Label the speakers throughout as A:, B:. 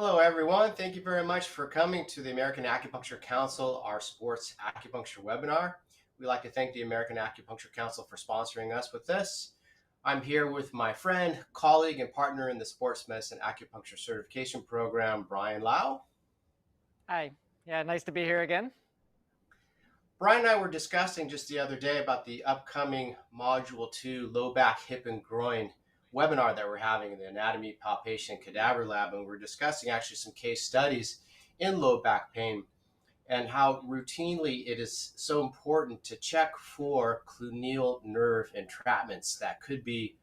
A: Hello, everyone. Thank you very much for coming to the American Acupuncture Council, our sports acupuncture webinar. We'd like to thank the American Acupuncture Council for sponsoring us with this. I'm here with my friend, colleague, and partner in the Sports Medicine Acupuncture Certification Program, Brian Lau.
B: Hi. Yeah, nice to be here again.
A: Brian and I were discussing just the other day about the upcoming Module 2 Low Back, Hip, and Groin webinar that we're having in the Anatomy, Palpation, and Cadaver Lab. And we're discussing actually some case studies in low back pain and how routinely it is so important to check for cluneal nerve entrapments that could be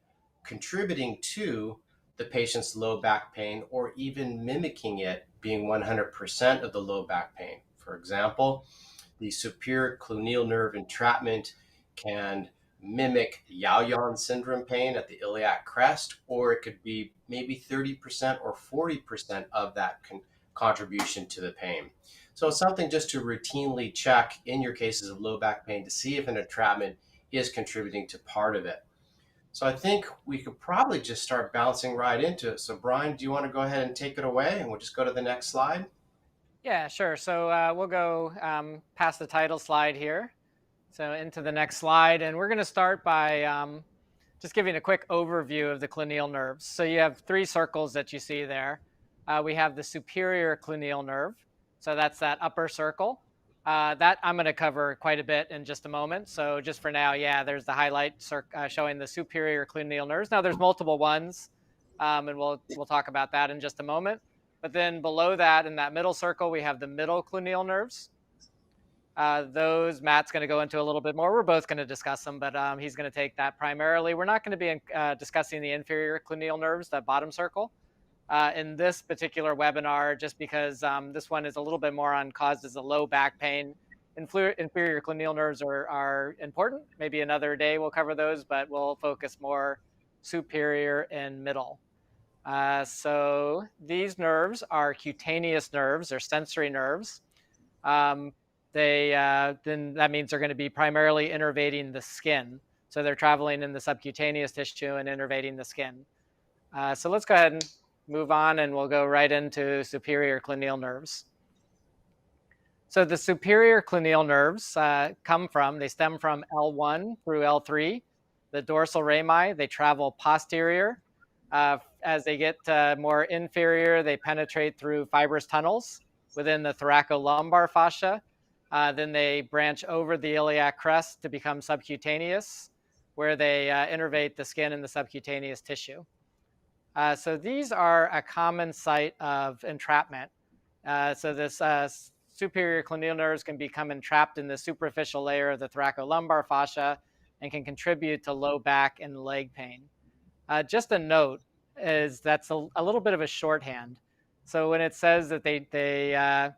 A: contributing to the patient's low back pain or even mimicking it being 100% of the low back pain. For example, the superior cluneal nerve entrapment can mimic Yaoyan syndrome pain at the iliac crest, or it could be maybe 30% or 40% of that contribution to the pain. So it's something just to routinely check in your cases of low back pain to see if an entrapment is contributing to part of it. So I think we could probably just start bouncing right into it. So Brian, do you want to go ahead and take it away and we'll just go to the next slide?
B: Yeah, sure. So we'll go past the title slide here. So into the next slide. And we're going to start by just giving a quick overview of the cluneal nerves. So you have three circles that you see there. We have the superior cluneal nerve. So that's that upper circle. That I'm going to cover quite a bit in just a moment. So just for now, yeah, there's the highlight showing the superior cluneal nerves. Now there's multiple ones, and we'll talk about that in just a moment. But then below that, in that middle circle, we have the middle cluneal nerves. Those Matt's going to go into a little bit more. We're both going to discuss them, but he's going to take that primarily. We're not going to be discussing the inferior cluneal nerves, that bottom circle, in this particular webinar, just because this one is a little bit more on causes of low back pain. Inferior cluneal nerves are important. Maybe another day we'll cover those, but we'll focus more superior and middle. So these nerves are cutaneous nerves, they're sensory nerves. Then that means they're going to be primarily innervating the skin. So they're traveling in the subcutaneous tissue and innervating the skin. So let's go ahead and move on, and we'll go right into superior cluneal nerves. So the superior cluneal nerves they stem from L1 through L3, the dorsal rami. They travel posterior. As they get more inferior, they penetrate through fibrous tunnels within the thoracolumbar fascia. Then they branch over the iliac crest to become subcutaneous, where they innervate the skin and the subcutaneous tissue. So these are a common site of entrapment. So this superior cluneal nerves can become entrapped in the superficial layer of the thoracolumbar fascia and can contribute to low back and leg pain. Just a note is that's a little bit of a shorthand. So when it says that they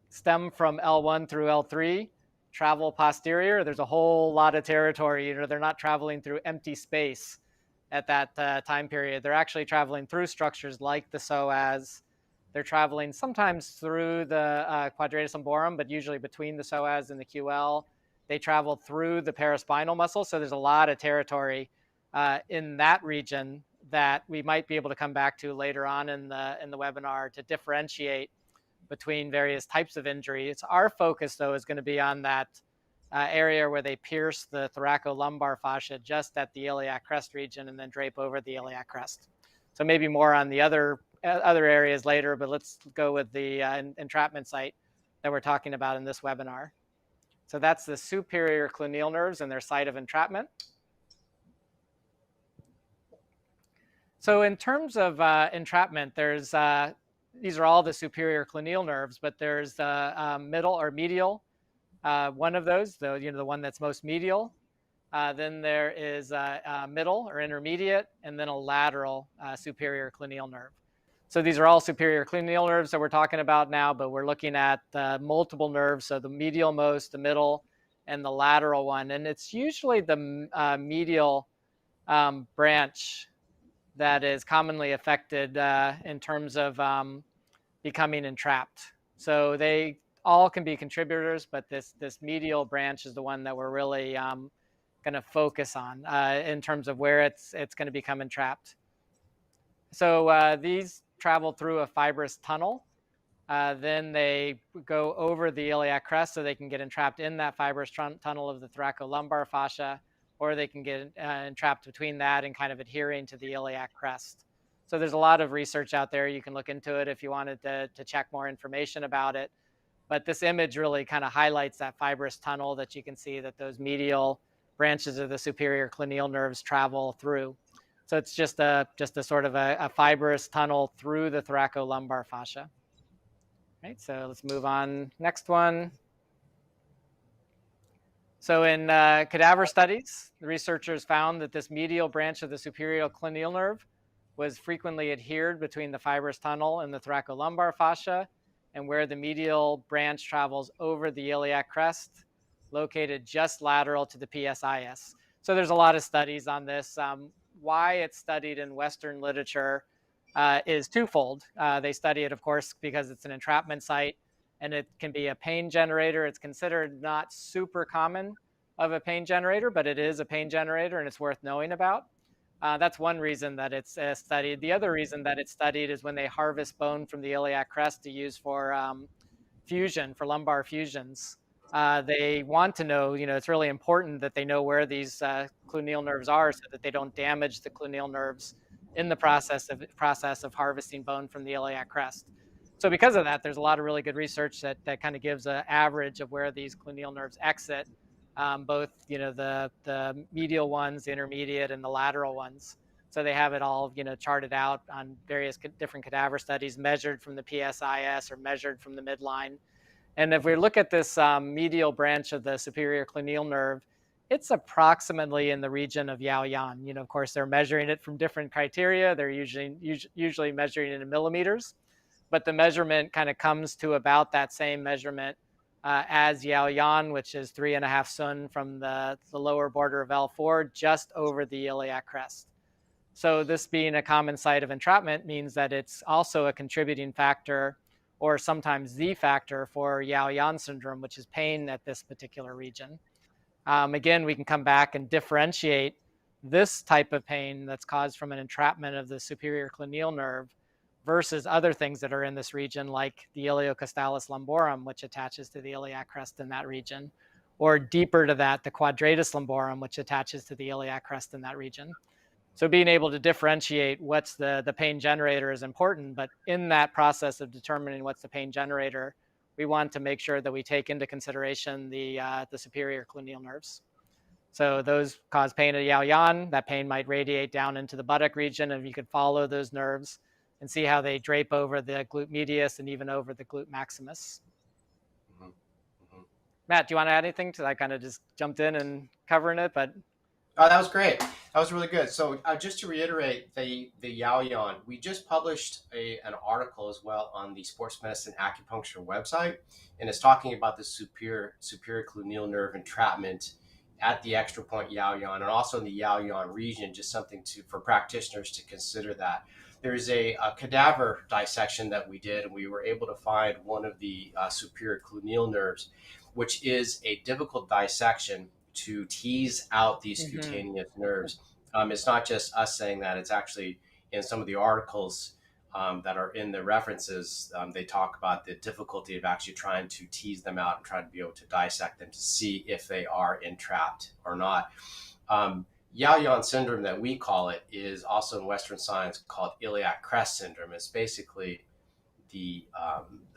B: stem from L1 through L3, travel posterior, there's a whole lot of territory. They're not traveling through empty space at that time period. They're actually traveling through structures like the psoas. They're traveling sometimes through the quadratus lumborum, but usually between the psoas and the QL. They travel through the paraspinal muscle. So there's a lot of territory in that region that we might be able to come back to later on in the webinar to differentiate between various types of injury. Our focus, though, is going to be on that area where they pierce the thoracolumbar fascia just at the iliac crest region and then drape over the iliac crest. So maybe more on the other areas later, but let's go with the entrapment site that we're talking about in this webinar. So that's the superior cluneal nerves and their site of entrapment. So in terms of entrapment, there's these are all the superior cluneal nerves, but there's the middle or medial, one of those, the one that's most medial. Then there is middle or intermediate, and then a lateral superior cluneal nerve. So these are all superior cluneal nerves that we're talking about now, but we're looking at multiple nerves, so the medial most, the middle, and the lateral one. And it's usually the medial branch that is commonly affected in terms of becoming entrapped. So they all can be contributors, but this medial branch is the one that we're really going to focus on in terms of where it's going to become entrapped. So these travel through a fibrous tunnel. Then they go over the iliac crest so they can get entrapped in that fibrous tunnel of the thoracolumbar fascia, or they can get entrapped between that and kind of adhering to the iliac crest. So there's a lot of research out there. You can look into it if you wanted to check more information about it. But this image really kind of highlights that fibrous tunnel that you can see that those medial branches of the superior cluneal nerves travel through. So it's just a sort of a fibrous tunnel through the thoracolumbar fascia. Right, so let's move on. Next one. So in cadaver studies, the researchers found that this medial branch of the superior cluneal nerve was frequently adhered between the fibrous tunnel and the thoracolumbar fascia, and where the medial branch travels over the iliac crest, located just lateral to the PSIS. So there's a lot of studies on this. Why it's studied in Western literature is twofold. They study it, of course, because it's an entrapment site and it can be a pain generator. It's considered not super common of a pain generator, but it is a pain generator and it's worth knowing about. That's one reason that it's studied. The other reason that it's studied is when they harvest bone from the iliac crest to use for fusion, for lumbar fusions. They want to know, it's really important that they know where these cluneal nerves are so that they don't damage the cluneal nerves in the process of harvesting bone from the iliac crest. So because of that, there's a lot of really good research that kind of gives an average of where these cluneal nerves exit, both the medial ones, the intermediate, and the lateral ones. So they have it all charted out on various different cadaver studies, measured from the PSIS or measured from the midline. And if we look at this medial branch of the superior cluneal nerve, it's approximately in the region of Yaoyan. Of course, they're measuring it from different criteria. They're usually measuring it in millimeters, but the measurement kind of comes to about that same measurement as Yaoyan, which is 3.5 sun from the lower border of L4, just over the iliac crest. So this being a common site of entrapment means that it's also a contributing factor, or sometimes the factor, for Yaoyan syndrome, which is pain at this particular region. Again, we can come back and differentiate this type of pain that's caused from an entrapment of the superior cluneal nerve versus other things that are in this region, like the iliocostalis lumborum, which attaches to the iliac crest in that region, or deeper to that, the quadratus lumborum, which attaches to the iliac crest in that region. So being able to differentiate what's the pain generator is important, but in that process of determining what's the pain generator, we want to make sure that we take into consideration the superior cluneal nerves. So those cause pain at Yaoyan. That pain might radiate down into the buttock region, and you could follow those nerves and see how they drape over the glute medius and even over the glute maximus. Mm-hmm. Mm-hmm. Matt, do you want to add anything to that? I kind of just jumped in and covering it, but...
A: Oh, that was great. That was really good. So just to reiterate, the Yaoyan, we just published an article as well on the Sports Medicine Acupuncture website, and it's talking about the superior cluneal nerve entrapment at the extra point Yaoyan, and also in the Yaoyan region, just something for practitioners to consider that. There's a cadaver dissection that we did, and we were able to find one of the superior cluneal nerves, which is a difficult dissection to tease out these cutaneous nerves. It's not just us saying that, it's actually in some of the articles that are in the references, they talk about the difficulty of actually trying to tease them out and trying to be able to dissect them to see if they are entrapped or not. Yaoyan syndrome, that we call it, is also in Western science called iliac crest syndrome. It's basically the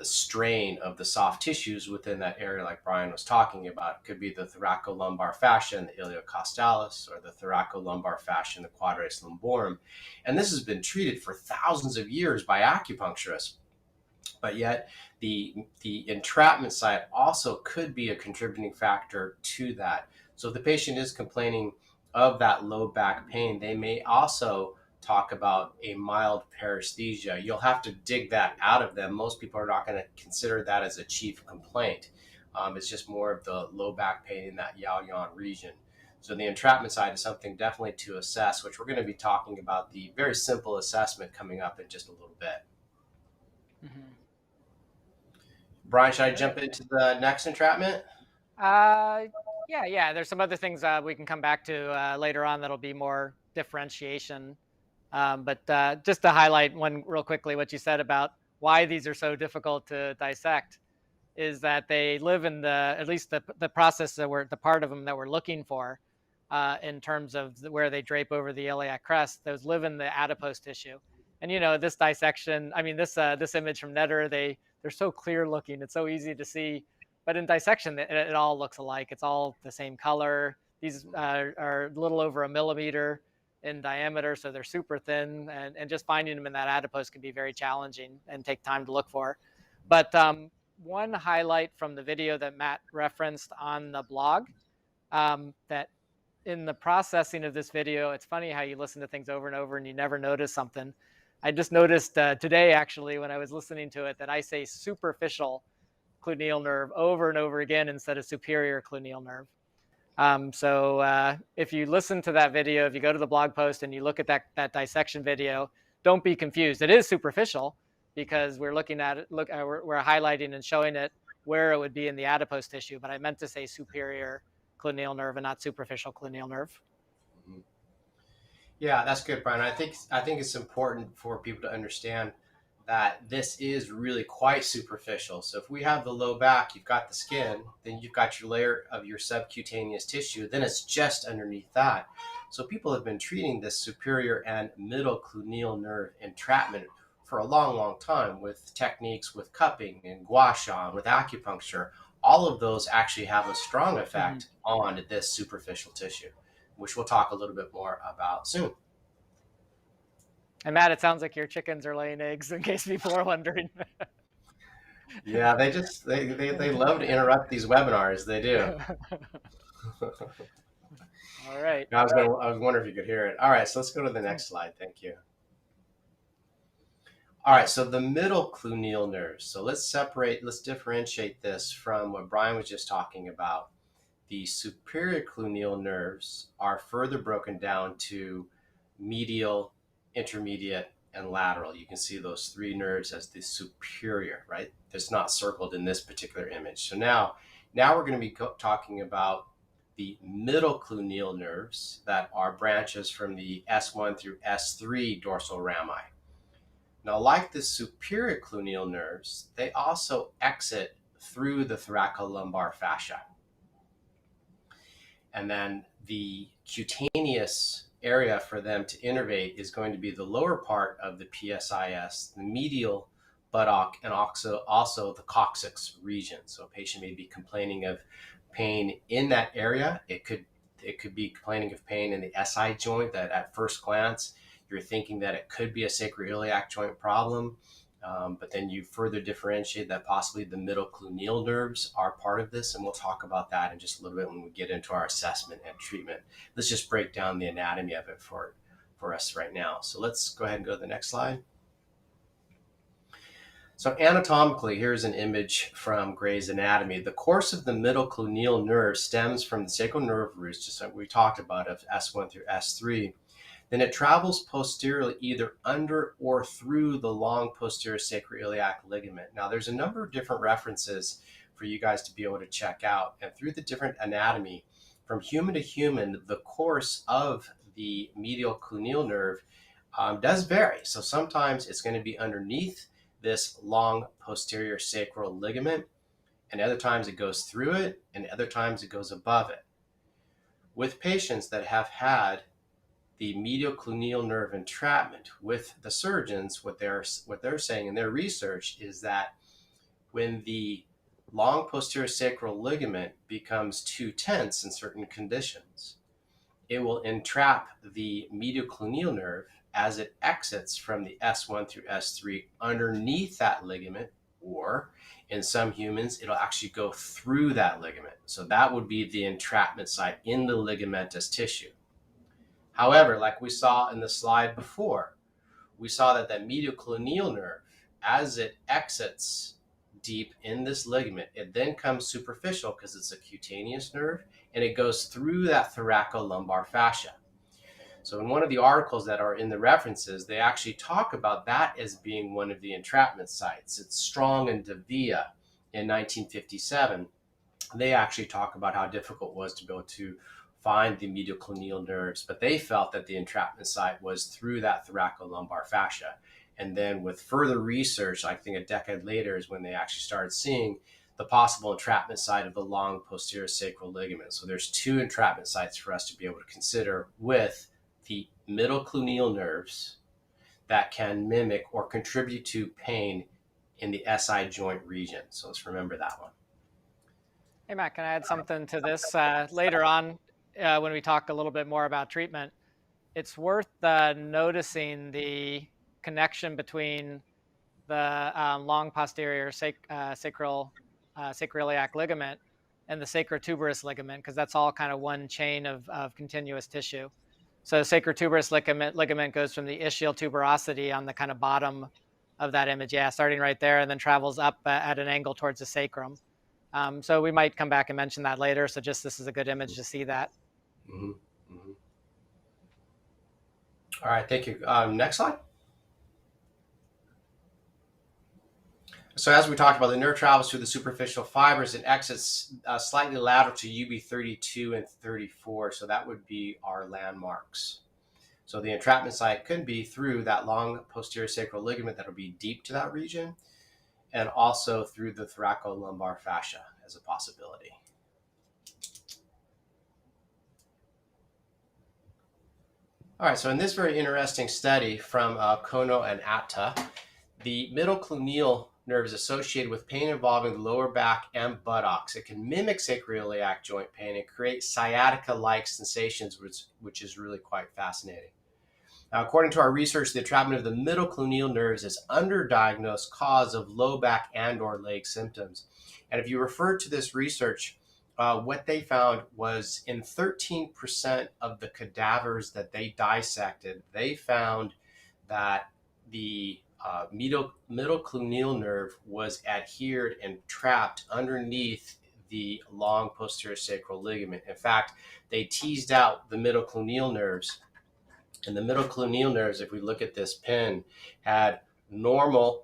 A: strain of the soft tissues within that area, like Brian was talking about. It could be the thoracolumbar fascia and the iliocostalis, or the thoracolumbar fascia and the quadratus lumborum. And this has been treated for thousands of years by acupuncturists. But yet the entrapment site also could be a contributing factor to that. So if the patient is complaining of that low back pain, they may also talk about a mild paresthesia. You'll have to dig that out of them. Most people are not going to consider that as a chief complaint. It's just more of the low back pain in that Yaoyan region. So the entrapment side is something definitely to assess, which we're going to be talking about the very simple assessment coming up in just a little bit. Mm-hmm. Brian, should I jump into the next entrapment?
B: Yeah. There's some other things we can come back to later on that'll be more differentiation But just to highlight one real quickly, what you said about why these are so difficult to dissect is that they live in at least the process the part of them that we're looking for in terms of where they drape over the iliac crest, those live in the adipose tissue. And this dissection, I mean, this image from Netter, they're so clear looking, it's so easy to see. But in dissection, it all looks alike. It's all the same color. These are a little over 1 millimeter in diameter, so they're super thin, and just finding them in that adipose can be very challenging and take time to look for. But one highlight from the video that Matt referenced on the blog, that in the processing of this video, it's funny how you listen to things over and over and you never notice something. I just noticed today, actually, when I was listening to it, that I say superficial cluneal nerve over and over again instead of superior cluneal nerve. So if you listen to that video, if you go to the blog post and you look at that dissection video, don't be confused. It is superficial because we're looking at it, we're highlighting and showing it where it would be in the adipose tissue, but I meant to say superior cluneal nerve and not superficial cluneal nerve.
A: Yeah, that's good, Brian. I think it's important for people to understand that this is really quite superficial. So if we have the low back, you've got the skin, then you've got your layer of your subcutaneous tissue, then it's just underneath that. So people have been treating this superior and middle cluneal nerve entrapment for a long, long time with techniques with cupping and gua sha, with acupuncture. All of those actually have a strong effect on this superficial tissue, which we'll talk a little bit more about soon.
B: And Matt, it sounds like your chickens are laying eggs, in case people are wondering.
A: Yeah, they love to interrupt these webinars. They do.
B: All right.
A: I was wondering if you could hear it. All right, so let's go to the next slide. Thank you. All right, so the middle cluneal nerves. So let's differentiate this from what Brian was just talking about. The superior cluneal nerves are further broken down to medial, intermediate, and lateral. You can see those three nerves as the superior, right? It's not circled in this particular image. So now we're going to be talking about the middle cluneal nerves that are branches from the S1 through S3 dorsal rami. Now, like the superior cluneal nerves, they also exit through the thoracolumbar fascia. And then the cutaneous area for them to innervate is going to be the lower part of the PSIS, the medial buttock, and also the coccyx region. So a patient may be complaining of pain in that area. It could be complaining of pain in the SI joint that at first glance you're thinking that it could be a sacroiliac joint problem. But then you further differentiate that possibly the middle cluneal nerves are part of this, and we'll talk about that in just a little bit when we get into our assessment and treatment. Let's just break down the anatomy of it for us right now. So let's go ahead and go to the next slide. So anatomically, here's an image from Gray's Anatomy. The course of the middle cluneal nerve stems from the sacral nerve roots, just like we talked about, of S1 through S3. Then it travels posteriorly either under or through the long posterior sacroiliac ligament. Now, there's a number of different references for you guys to be able to check out. And through the different anatomy, from human to human, the course of the medial cluneal nerve does vary. So sometimes it's going to be underneath this long posterior sacral ligament, and other times it goes through it, and other times it goes above it. With patients that have had the medial cluneal nerve entrapment with the surgeons, what they're saying in their research is that when the long posterior sacral ligament becomes too tense in certain conditions, it will entrap the medial cluneal nerve as it exits from the S1 through S3 underneath that ligament, or in some humans, it'll actually go through that ligament. So that would be the entrapment site in the ligamentous tissue. However, like we saw in the slide before, we saw that medial cluneal nerve, as it exits deep in this ligament, it then comes superficial because it's a cutaneous nerve, and it goes through that thoracolumbar fascia. So in one of the articles that are in the references, they actually talk about that as being one of the entrapment sites. It's Strong and Davia in 1957. They actually talk about how difficult it was to be able to find the medial cluneal nerves, but they felt that the entrapment site was through that thoracolumbar fascia. And then with further research, I think a decade later is when they actually started seeing the possible entrapment site of the long posterior sacral ligament. So there's two entrapment sites for us to be able to consider with the middle cluneal nerves that can mimic or contribute to pain in the SI joint region. So let's remember that one.
B: Hey, Matt, can I add something to this? Later on, when we talk a little bit more about treatment, it's worth noticing the connection between the long posterior sacroiliac ligament and the sacrotuberous ligament, because that's all kind of one chain of continuous tissue. So sacrotuberous ligament goes from the ischial tuberosity on the kind of bottom of that image, yeah, starting right there, and then travels up at an angle towards the sacrum. So we might come back and mention that later. So just this is a good image to see that.
A: Mm-hmm. Mm-hmm. All right, thank you. Next slide. So as we talked about, the nerve travels through the superficial fibers and exits slightly lateral to UB32 and 34. So that would be our landmarks. So the entrapment site could be through that long posterior sacral ligament that will be deep to that region, and also through the thoracolumbar fascia as a possibility. All right, so in this very interesting study from Kono and Atta, the middle cluneal nerve is associated with pain involving the lower back and buttocks. It can mimic sacroiliac joint pain and create sciatica-like sensations, which is really quite fascinating. Now, according to our research, the entrapment of the middle cluneal nerves is underdiagnosed cause of low back and or leg symptoms. And if you refer to this research, what they found was in 13% of the cadavers that they dissected, they found that the middle cluneal nerve was adhered and trapped underneath the long posterior sacral ligament. In fact, they teased out the middle cluneal nerves, and the middle cluneal nerves, if we look at this pin, had normal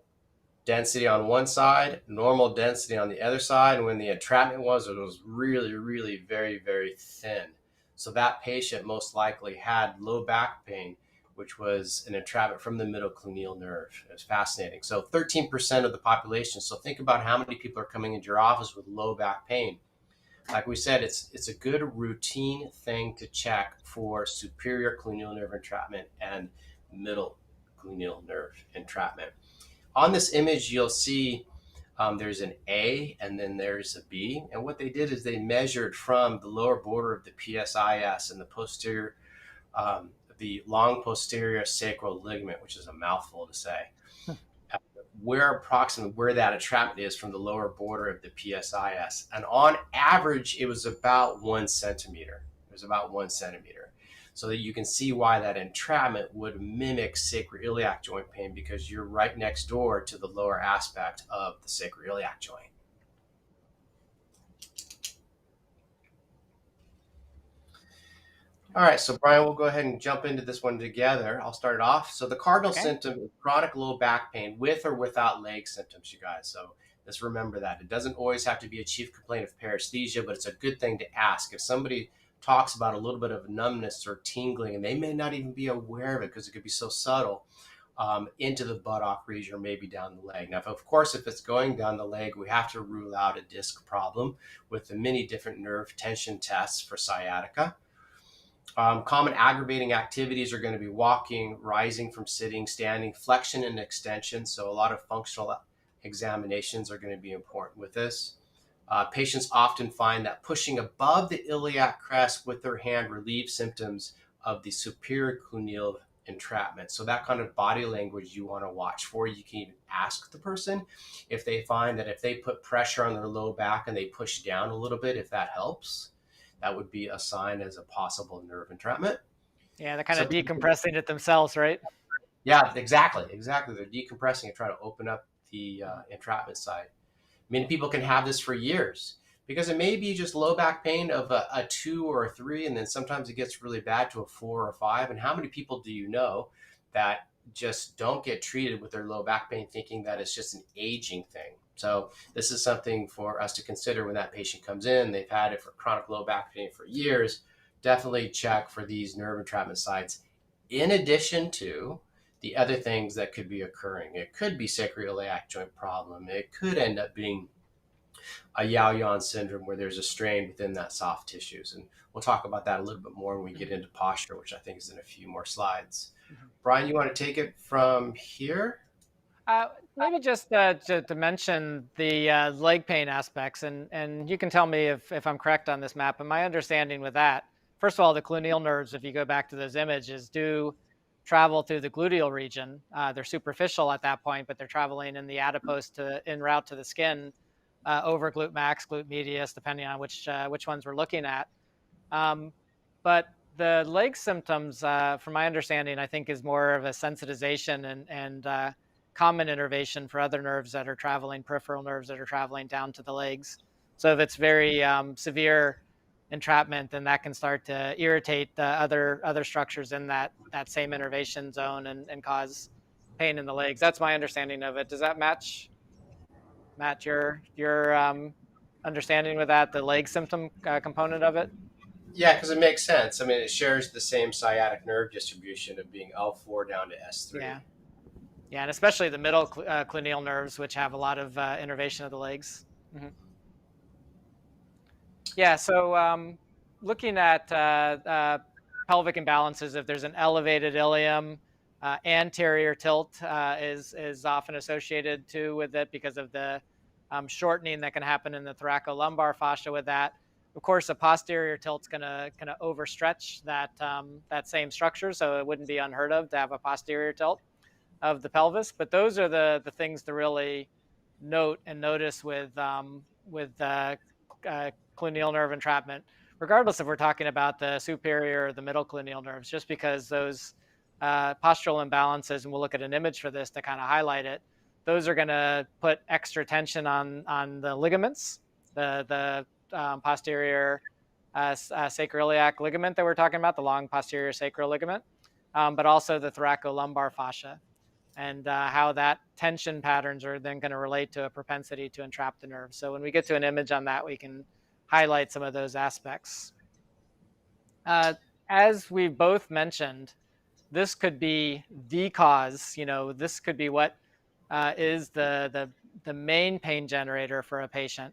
A: density on one side, normal density on the other side, and when the entrapment was, it was really, really very, very thin. So that patient most likely had low back pain, which was an entrapment from the middle cluneal nerve. It was fascinating. So 13% of the population. So think about how many people are coming into your office with low back pain. Like we said, it's a good routine thing to check for superior cluneal nerve entrapment and middle cluneal nerve entrapment. On this image, you'll see there's an A and then there's a B. And what they did is they measured from the lower border of the PSIS and the posterior, the long posterior sacral ligament, which is a mouthful to say, approximately where that entrapment is from the lower border of the PSIS. And on average, it was about 1 centimeter. It was about 1 centimeter. So that you can see why that entrapment would mimic sacroiliac joint pain, because you're right next door to the lower aspect of the sacroiliac joint. All right, so Brian, we'll go ahead and jump into this one together. I'll start it off. So the cardinal symptom is chronic low back pain with or without leg symptoms, you guys. So let's remember that. It doesn't always have to be a chief complaint of paresthesia, but it's a good thing to ask. If somebody talks about a little bit of numbness or tingling, and they may not even be aware of it because it could be so subtle, into the buttock region or maybe down the leg. Now, of course, if it's going down the leg, we have to rule out a disc problem with the many different nerve tension tests for sciatica. Common aggravating activities are going to be walking, rising from sitting, standing, flexion and extension. So a lot of functional examinations are going to be important with this. Patients often find that pushing above the iliac crest with their hand relieves symptoms of the superior cluneal entrapment. So that kind of body language you want to watch for. You can even ask the person if they find that if they put pressure on their low back and they push down a little bit, if that helps. That would be a sign as a possible nerve entrapment.
B: Yeah, they're kind of decompressing it themselves, right?
A: Yeah, exactly. They're decompressing and trying to open up the entrapment site. Many people can have this for years because it may be just low back pain of a 2 or a 3, and then sometimes it gets really bad to a 4 or a 5. And how many people do you know that just don't get treated with their low back pain thinking that it's just an aging thing? So this is something for us to consider when that patient comes in. They've had it for chronic low back pain for years. definitely check for these nerve entrapment sites in addition to the other things that could be occurring. It could be sacroiliac joint problem. It could end up being a Yaoyan syndrome where there's a strain within that soft tissues. And we'll talk about that a little bit more when we get
B: Mhm.
A: into posture, which I think is in a few more slides.
B: Mhm.
A: Brian, you want to take it from here?
B: Maybe just to mention the leg pain aspects, and you can tell me if I'm correct on this map. And my understanding with that, first of all, the cluneal nerves, if you go back to those images, do travel through the gluteal region. They're superficial at that point, but they're traveling in the adipose to en route to the skin over glute max, glute medius, depending on which ones we're looking at. Um, but the leg symptoms, from my understanding, I think is more of a sensitization and common innervation for other nerves that are traveling, peripheral nerves that are traveling down to the legs. So if it's very severe entrapment, then that can start to irritate the other structures in that same innervation zone and cause pain in the legs. That's my understanding of it. Does that match your understanding with that, the leg symptom component of it?
A: Yeah, because it makes sense. I mean, it shares the same sciatic nerve distribution of being L4 down to
B: Yeah.
A: S3.
B: Yeah, and especially the middle cluneal nerves, which have a lot of innervation of the legs. Hmm. Yeah, so looking at pelvic imbalances, if there's an elevated ilium, anterior tilt is often associated too with it because of the shortening that can happen in the thoracolumbar fascia with that. Of course, a posterior tilt's gonna overstretch that same structure, so it wouldn't be unheard of to have a posterior tilt of the pelvis. But those are the things to really note and notice with cluneal nerve entrapment, regardless if we're talking about the superior or the middle cluneal nerves, just because those postural imbalances, and we'll look at an image for this to kind of highlight it, those are going to put extra tension on the ligaments, the posterior sacroiliac ligament that we're talking about, the long posterior sacral ligament, but also the thoracolumbar fascia, and how that tension patterns are then going to relate to a propensity to entrap the nerve. So when we get to an image on that, we can highlight some of those aspects. Uh, as we both mentioned, this could be the cause. This could be what is the main pain generator for a patient.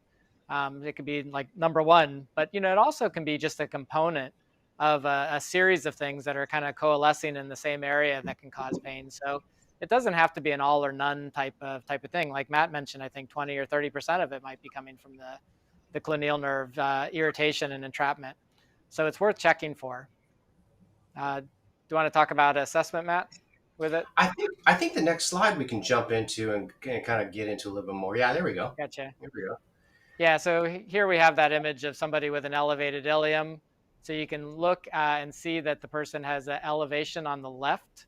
B: It could be like number one, but it also can be just a component of a series of things that are kind of coalescing in the same area that can cause pain. So it doesn't have to be an all or none type of thing. Like Matt mentioned, I think 20 or 30% of it might be coming from the cluneal nerve irritation and entrapment. So it's worth checking for. Do you want to talk about assessment, Matt, with it?
A: I think the next slide we can jump into and kind of get into a little bit more. Yeah, there we go.
B: Gotcha.
A: There we go.
B: Yeah, so here we have that image of somebody with an elevated ilium. So you can look and see that the person has an elevation on the left.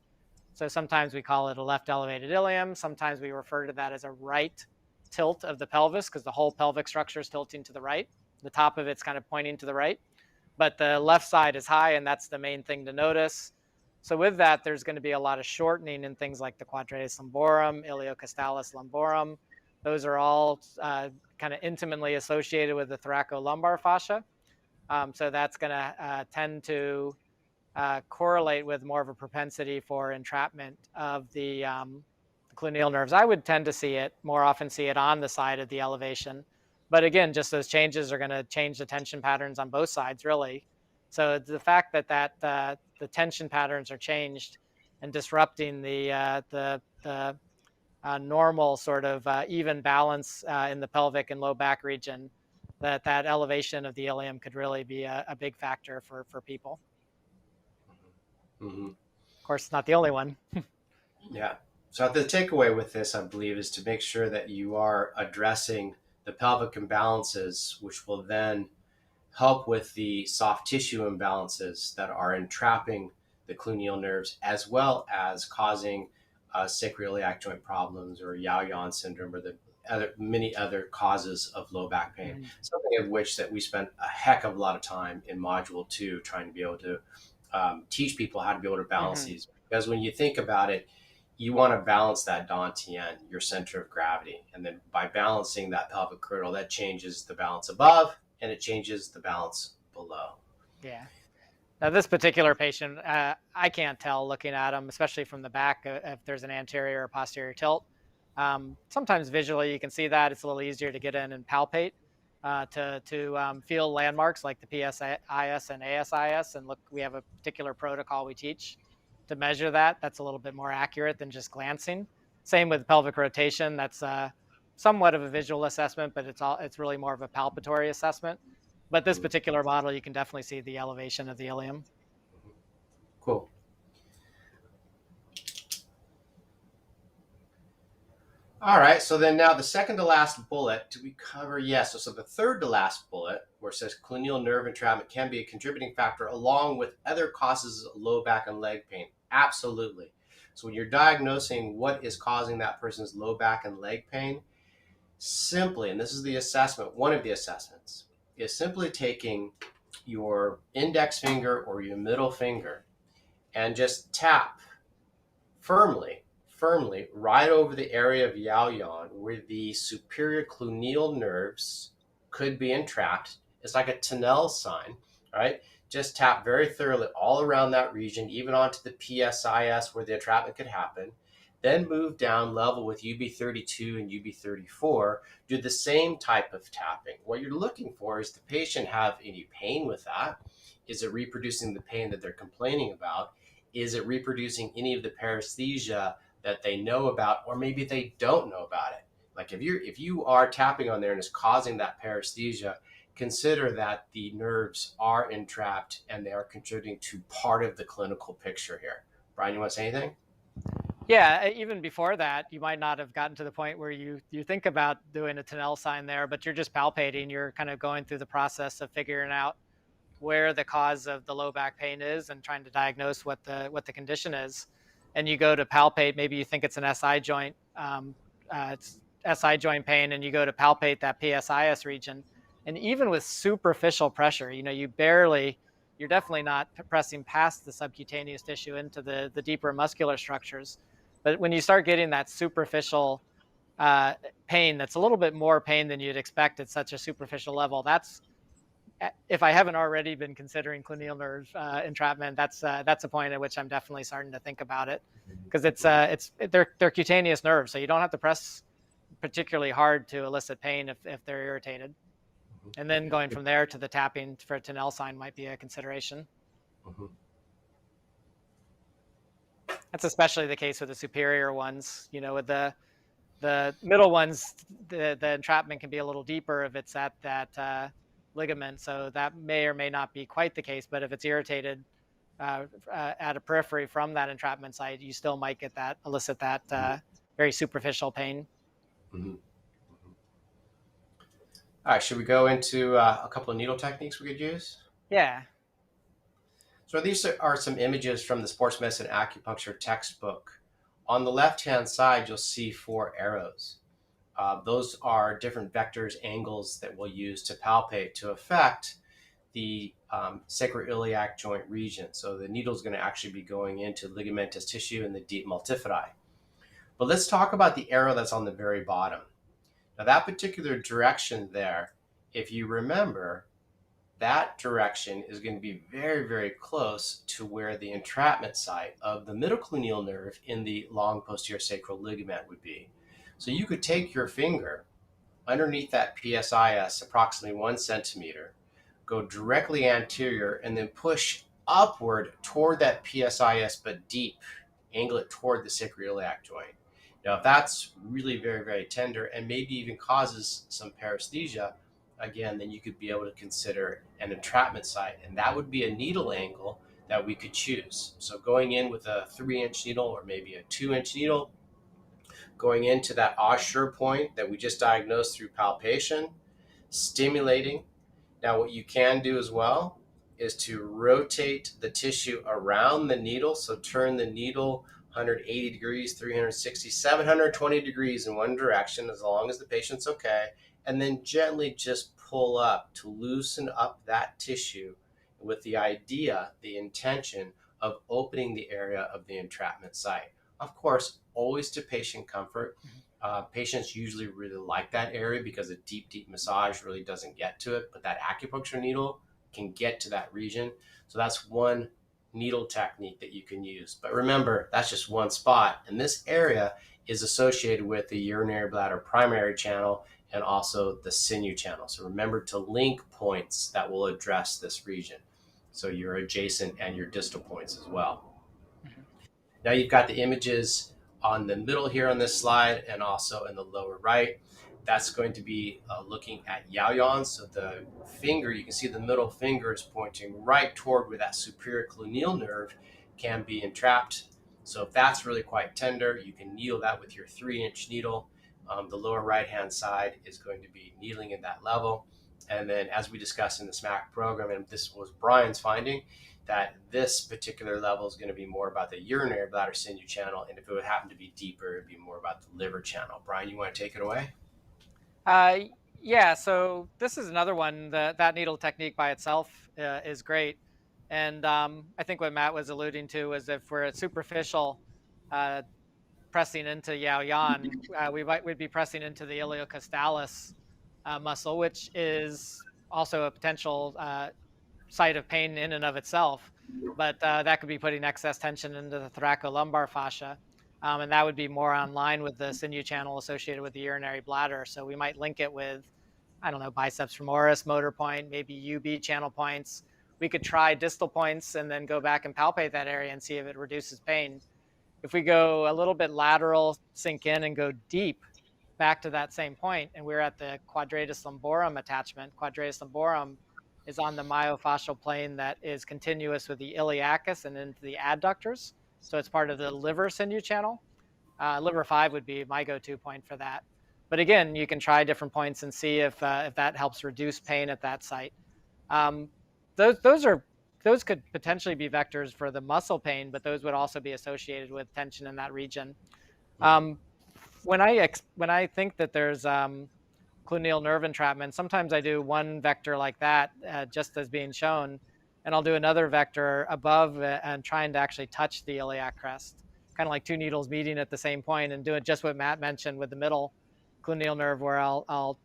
B: So sometimes we call it a left elevated ilium. Sometimes we refer to that as a right tilt of the pelvis because the whole pelvic structure is tilting to the right. The top of it's kind of pointing to the right, but the left side is high, and that's the main thing to notice. So with that, there's going to be a lot of shortening in things like the quadratus lumborum, iliocostalis lumborum. Those are all kind of intimately associated with the thoracolumbar fascia. So that's going to tend to correlate with more of a propensity for entrapment of the cluneal nerves. I would tend to more often see it on the side of the elevation. But again, just those changes are going to change the tension patterns on both sides, really. So the fact that the tension patterns are changed and disrupting the normal sort of even balance in the pelvic and low back region, that elevation of the ilium could really be a big factor for people.
A: Hmm.
B: Of course, it's not the only one.
A: Yeah. So the takeaway with this, I believe, is to make sure that you are addressing the pelvic imbalances, which will then help with the soft tissue imbalances that are entrapping the cluneal nerves, as well as causing sacroiliac joint problems or Yaoyan syndrome or the many other causes of low back pain.
B: Mm-hmm.
A: Something of which that we spent a heck of a lot of time in Module 2 trying to be able to teach people how to be able to balance
B: Mm-hmm.
A: these. Because when you think about it, you want to balance that dantian, your center of gravity. And then by balancing that pelvic girdle, that changes the balance above and it changes the balance below.
B: Yeah. Now, this particular patient, I can't tell looking at him, especially from the back, if there's an anterior or posterior tilt. Sometimes visually you can see that. It's a little easier to get in and palpate to feel landmarks like the PSIS and ASIS. And look, we have a particular protocol we teach to measure that. That's a little bit more accurate than just glancing. Same with pelvic rotation. That's somewhat of a visual assessment, but it's really more of a palpatory assessment. But this particular model, you can definitely see the elevation of the ilium.
A: Cool. All right, so then now the second to last bullet, do we cover? Yes. So the third to last bullet, where it says cluneal nerve entrapment can be a contributing factor along with other causes of low back and leg pain. Absolutely. So when you're diagnosing what is causing that person's low back and leg pain, simply, and this is the assessment, one of the assessments, is simply taking your index finger or your middle finger and just tap firmly right over the area of Yaoyan where the superior cluneal nerves could be entrapped. It's like a tunnel sign, right? Just tap very thoroughly all around that region, even onto the PSIS where the entrapment could happen. Then move down level with UB32 and UB34. Do the same type of tapping. What you're looking for is the patient have any pain with that? Is it reproducing the pain that they're complaining about? Is it reproducing any of the paresthesia that they know about, or maybe they don't know about it? Like if you are tapping on there and it's causing that paresthesia, consider that the nerves are entrapped and they are contributing to part of the clinical picture here. Brian, you want to say anything?
B: Yeah, even before that, you might not have gotten to the point where you think about doing a tunnel sign there, but you're just palpating. You're kind of going through the process of figuring out where the cause of the low back pain is and trying to diagnose what the condition is. And you go to palpate, maybe you think it's an SI joint, it's SI joint pain, and you go to palpate that PSIS region. And even with superficial pressure, you're definitely not pressing past the subcutaneous tissue into the deeper muscular structures. But when you start getting that superficial pain, that's a little bit more pain than you'd expect at such a superficial level, that's, if I haven't already been considering cluneal nerve entrapment, that's a point at which I'm definitely starting to think about it, because they're cutaneous nerves, so you don't have to press particularly hard to elicit pain if they're irritated. And then going from there to the tapping for a tunnel sign might be a consideration.
A: Mm-hmm.
B: That's especially the case with the superior ones. With the middle ones, the entrapment can be a little deeper if it's at that ligament, so that may or may not be quite the case. But if it's irritated at a periphery from that entrapment site, you still might elicit that very superficial pain.
A: Mm-hmm. All right, should we go into a couple of needle techniques we could use?
B: Yeah.
A: So these are some images from the Sports Medicine Acupuncture textbook. On the left-hand side, you'll see 4 arrows. Those are different vectors, angles that we'll use to palpate to affect the sacroiliac joint region. So the needle is going to actually be going into ligamentous tissue in the deep multifidi. But let's talk about the arrow that's on the very bottom. Now that particular direction there, if you remember, that direction is going to be very, very close to where the entrapment site of the middle cluneal nerve in the long posterior sacral ligament would be. So you could take your finger underneath that PSIS, approximately 1 centimeter, go directly anterior, and then push upward toward that PSIS, but deep, angle it toward the sacroiliac joint. Now, if that's really very, very tender and maybe even causes some paresthesia, again, then you could be able to consider an entrapment site, and that would be a needle angle that we could choose. So going in with a 3-inch needle or maybe a 2-inch needle, going into that Osher point that we just diagnosed through palpation, stimulating. Now, what you can do as well is to rotate the tissue around the needle. So turn the needle 180 degrees, 360, 720 degrees in one direction, as long as the patient's okay. And then gently just pull up to loosen up that tissue with the idea, the intention of opening the area of the entrapment site. Of course, always to patient comfort. Patients usually really like that area because a deep, deep massage really doesn't get to it. But that acupuncture needle, can get to that region. So that's one needle technique that you can use. But remember, that's just one spot. And this area is associated with the urinary bladder primary channel and also the sinew channel. So remember to link points that will address this region. So your adjacent and your distal points as well. Now you've got the images on the middle here on this slide and also in the lower right. That's going to be looking at Yaoyan. So the finger, you can see the middle finger is pointing right toward where that superior cluneal nerve can be entrapped. So if that's really quite tender, you can needle that with your 3-inch needle. The lower right-hand side is going to be needling in that level. And then as we discussed in the SMAC program, and this was Brian's finding, that this particular level is going to be more about the urinary bladder sinew channel. And if it would happen to be deeper, it'd be more about the liver channel. Brian, you want to take it away?
B: Yeah, so this is another one. That needle technique by itself is great. And I think what Matt was alluding to was if we're at superficial pressing into Yaoyan, we'd be pressing into the iliocostalis muscle, which is also a potential site of pain in and of itself. But that could be putting excess tension into the thoracolumbar fascia. And that would be more on line with the sinew channel associated with the urinary bladder. So we might link it with, I don't know, biceps femoris, motor point, maybe UB channel points. We could try distal points and then go back and palpate that area and see if it reduces pain. If we go a little bit lateral, sink in and go deep back to that same point, and we're at the quadratus lumborum attachment. Quadratus lumborum is on the myofascial plane that is continuous with the iliacus and into the adductors. So it's part of the liver sinew channel. Liver 5 would be my go-to point for that. But again, you can try different points and see if that helps reduce pain at that site. Those could potentially be vectors for the muscle pain, but those would also be associated with tension in that region. When I think that there's cluneal nerve entrapment, sometimes I do one vector like that just as being shown, and I'll do another vector above and trying to actually touch the iliac crest, kind of like two needles meeting at the same point, and doing just what Matt mentioned with the middle cluneal nerve, where I'll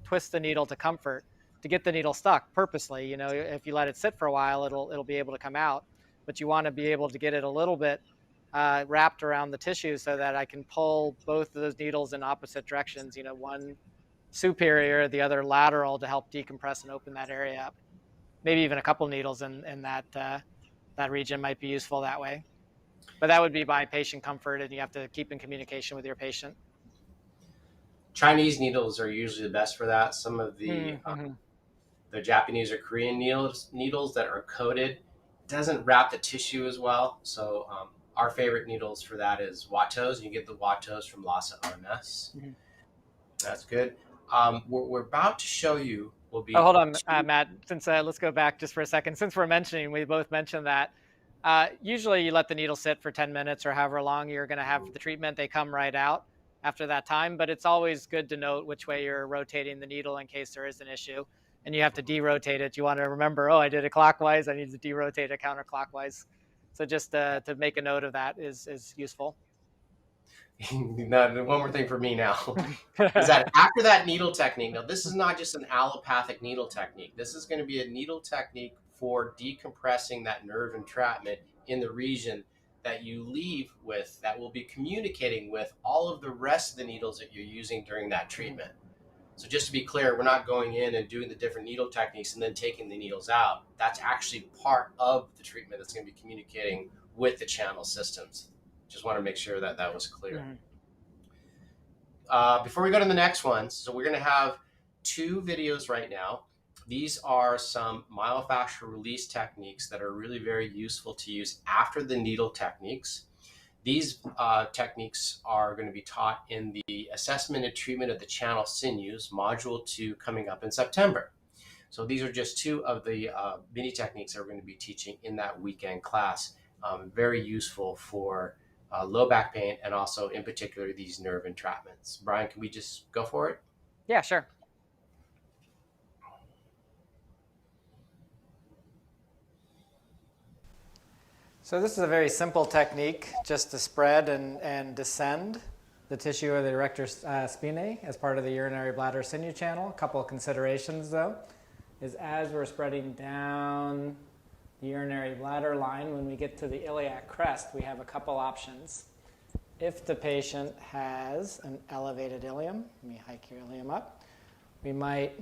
B: twist the needle to comfort, to get the needle stuck purposely. You know, if you let it sit for a while, it'll be able to come out, but you want to be able to get it a little bit wrapped around the tissue so that I can pull both of those needles in opposite directions, you know, one superior, the other lateral, to help decompress and open that area up. Maybe even a couple needles in that region might be useful that way. But that would be by patient comfort, and you have to keep in communication with your patient.
A: Chinese needles are usually the best for that. Some of the Japanese or Korean needles that are coated doesn't wrap the tissue as well. So our favorite needles for that is Wattos. You get the Wattos from Lhasa RMS. That's good. We're about to show you.
B: Oh, hold on, Matt. Since let's go back just for a second. Since we both mentioned that. Usually you let the needle sit for 10 minutes or however long you're going to have the treatment. They come right out after that time, but it's always good to note which way you're rotating the needle in case there is an issue, and you have to derotate it. You want to remember, oh, I did it clockwise, I need to derotate it counterclockwise. So just to make a note of that is useful.
A: Now, one more thing for me now is that after that needle technique, now this is not just an allopathic needle technique. This is going to be a needle technique for decompressing that nerve entrapment in the region that you leave with, that will be communicating with all of the rest of the needles that you're using during that treatment. So just to be clear, we're not going in and doing the different needle techniques and then taking the needles out. That's actually part of the treatment that's going to be communicating with the channel systems. Just want to make sure that that was clear. Before we go to the next one, so we're going to have two videos right now. These are some myofascial release techniques that are really very useful to use after the needle techniques. These techniques are going to be taught in the assessment and treatment of the channel sinews, module 2, coming up in September. So these are just two of the mini techniques that we're going to be teaching in that weekend class. Very useful for low back pain, and also in particular these nerve entrapments. Brian, can we just go for it?
B: Yeah, sure. So this is a very simple technique, just to spread and descend the tissue of the erector spinae as part of the urinary bladder sinew channel. A couple of considerations though. is as we're spreading down the urinary bladder line, when we get to the iliac crest, we have a couple options. If the patient has an elevated ilium, let me hike your ilium up, we might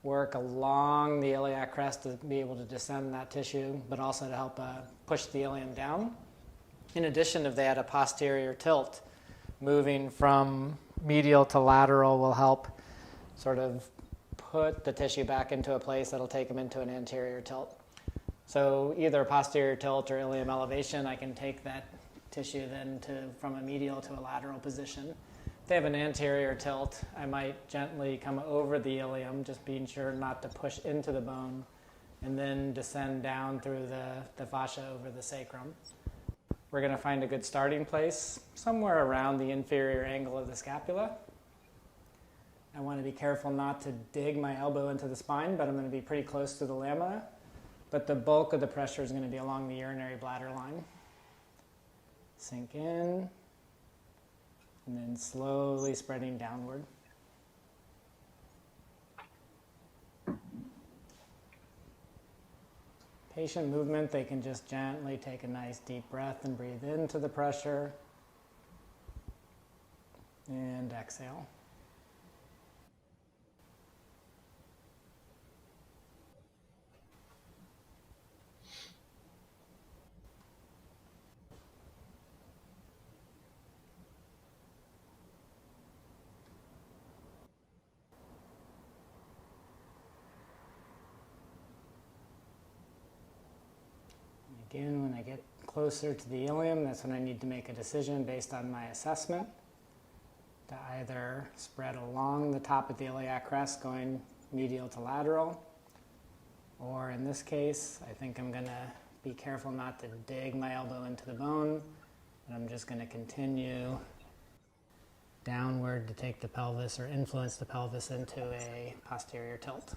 B: work along the iliac crest to be able to descend that tissue, but also to help push the ilium down. In addition, if they had a posterior tilt, moving from medial to lateral will help sort of put the tissue back into a place that'll take them into an anterior tilt. So either posterior tilt or ilium elevation, I can take that tissue then from a medial to a lateral position. If they have an anterior tilt, I might gently come over the ilium, just being sure not to push into the bone, and then descend down through the fascia over the sacrum. We're going to find a good starting place somewhere around the inferior angle of the scapula. I want to be careful not to dig my elbow into the spine, but I'm going to be pretty close to the lamina. But the bulk of the pressure is going to be along the urinary bladder line. Sink in, and then slowly spreading downward. Patient movement, they can just gently take a nice deep breath and breathe into the pressure. And exhale. Again, when I get closer to the ilium, that's when I need to make a decision based on my assessment to either spread along the top of the iliac crest going medial to lateral, or in this case, I think I'm going to be careful not to dig my elbow into the bone, and I'm just going to continue downward to take the pelvis or influence the pelvis into a posterior tilt.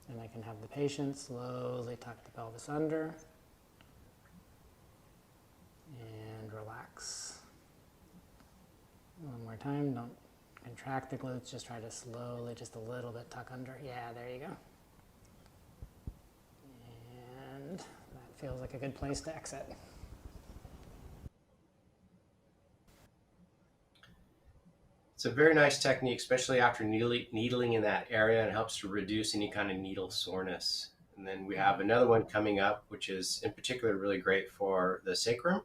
B: And I can have the patient slowly tuck the pelvis under and relax. One more time, don't contract the glutes, just try to slowly, just a little bit tuck under. Yeah, there you go. And that feels like a good place to exit.
A: It's a very nice technique, especially after needling in that area, and it helps to reduce any kind of needle soreness. And then we have another one coming up, which is in particular really great for the sacrum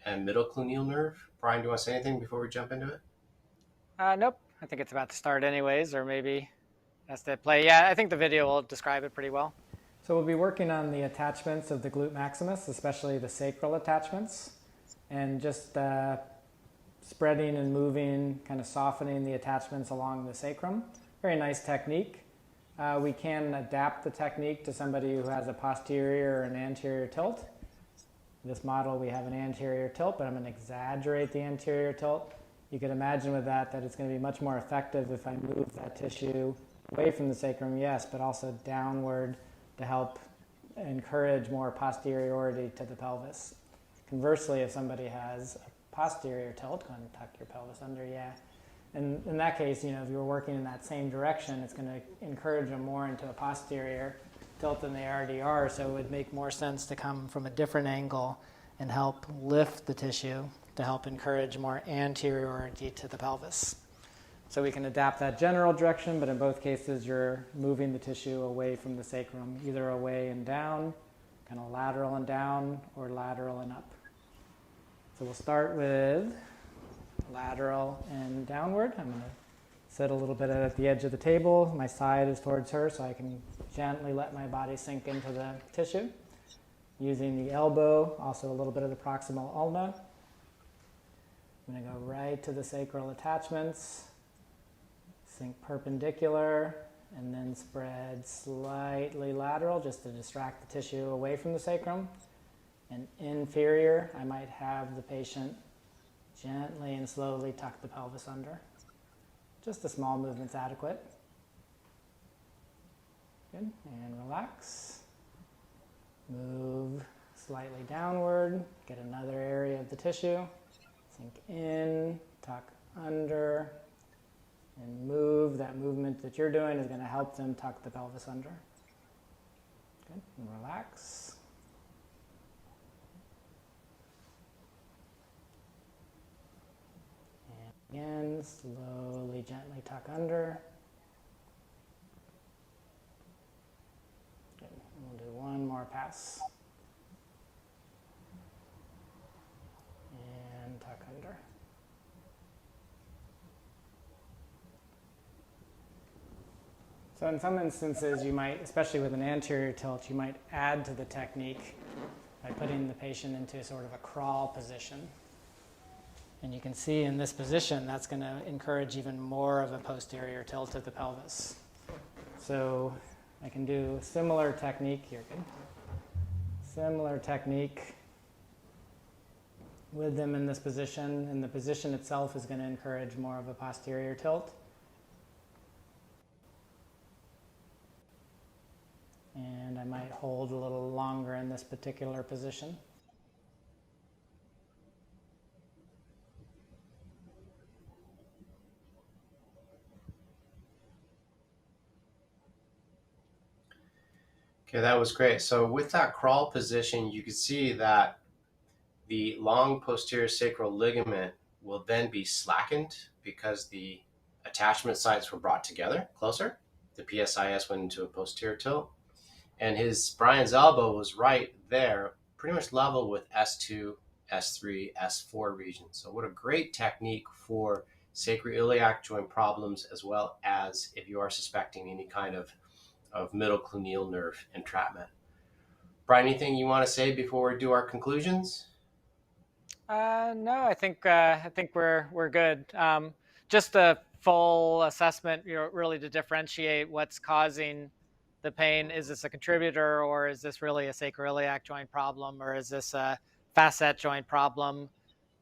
A: and middle cluneal nerve. Brian, do you want to say anything before we jump into it?
B: Nope. I think it's about to start anyways, or maybe that's the play. Yeah, I think the video will describe it pretty well. So we'll be working on the attachments of the glute maximus, especially the sacral attachments, and just spreading and moving, kind of softening the attachments along the sacrum. Very nice technique. We can adapt the technique to somebody who has a posterior or an anterior tilt. In this model, we have an anterior tilt, but I'm going to exaggerate the anterior tilt. You can imagine with that it's going to be much more effective if I move that tissue away from the sacrum, yes, but also downward to help encourage more posteriority to the pelvis. Conversely, if somebody has a posterior tilt, go ahead and tuck your pelvis under, yeah. And in that case, if you're working in that same direction, it's going to encourage them more into a posterior tilt than they already are, so it would make more sense to come from a different angle and help lift the tissue to help encourage more anteriority to the pelvis. So we can adapt that general direction, but in both cases, you're moving the tissue away from the sacrum, either away and down, kind of lateral and down, or lateral and up. So we'll start with lateral and downward. I'm going to sit a little bit at the edge of the table. My side is towards her, so I can gently let my body sink into the tissue. Using the elbow, also a little bit of the proximal ulna. I'm going to go right to the sacral attachments, sink perpendicular, and then spread slightly lateral just to distract the tissue away from the sacrum. And inferior, I might have the patient gently and slowly tuck the pelvis under. Just a small movement's adequate. Good, and relax. Move slightly downward, get another area of the tissue. Sink in, tuck under, and move. That movement that you're doing is going to help them tuck the pelvis under. Good. And relax. And again, slowly, gently tuck under. Good. And we'll do one more pass. And tuck under. So in some instances, you might, especially with an anterior tilt, you might add to the technique by putting the patient into sort of a crawl position. And you can see in this position, that's going to encourage even more of a posterior tilt of the pelvis. So I can do a similar technique here. Good. Similar technique with them in this position, and the position itself is going to encourage more of a posterior tilt. And I might hold a little longer in this particular position.
A: Okay, that was great. So with that crawl position, you can see that the long posterior sacral ligament will then be slackened because the attachment sites were brought together closer. The PSIS went into a posterior tilt. And Brian's elbow was right there, pretty much level with S2, S3, S4 region. So what a great technique for sacroiliac joint problems, as well as if you are suspecting any kind of middle cluneal nerve entrapment. Brian, anything you want to say before we do our conclusions?
B: No, I think we're good. Just a full assessment, really to differentiate what's causing the pain. Is this a contributor, or is this really a sacroiliac joint problem, or is this a facet joint problem?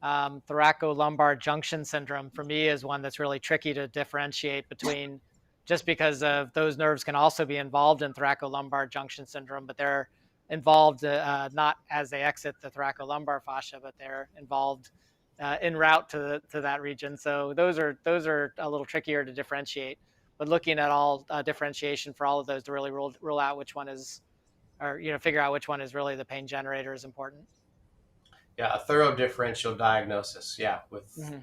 B: Thoracolumbar junction syndrome for me is one that's really tricky to differentiate between, just because of those nerves can also be involved in thoracolumbar junction syndrome, but they're involved not as they exit the thoracolumbar fascia, but they're involved en route to that region. So those are a little trickier to differentiate. But looking at all differentiation for all of those to really rule out which one is, or figure out which one is really the pain generator is important.
A: Yeah, a thorough differential diagnosis. Yeah,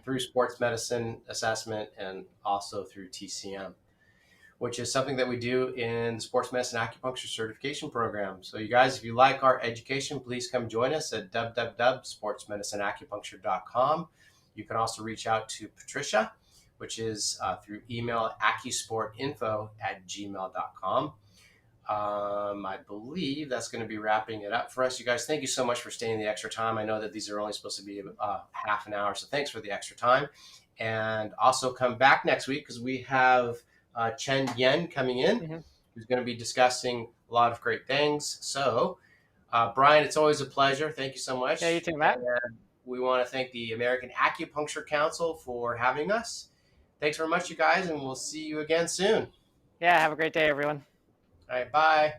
A: through sports medicine assessment and also through TCM, which is something that we do in the sports medicine acupuncture certification program. So you guys, if you like our education, please come join us at www.sportsmedicineacupuncture.com. You can also reach out to Patricia, which is through email accusportinfo@gmail.com. I believe that's going to be wrapping it up for us. You guys, thank you so much for staying the extra time. I know that these are only supposed to be half an hour, so thanks for the extra time. And also come back next week because we have Chen Yen coming in, who's going to be discussing a lot of great things. So, Brian, it's always a pleasure. Thank you so much.
B: Yeah, you too, Matt.
A: And we want to thank the American Acupuncture Council for having us. Thanks very much, you guys, and we'll see you again soon.
B: Yeah, have a great day, everyone.
A: All right, bye.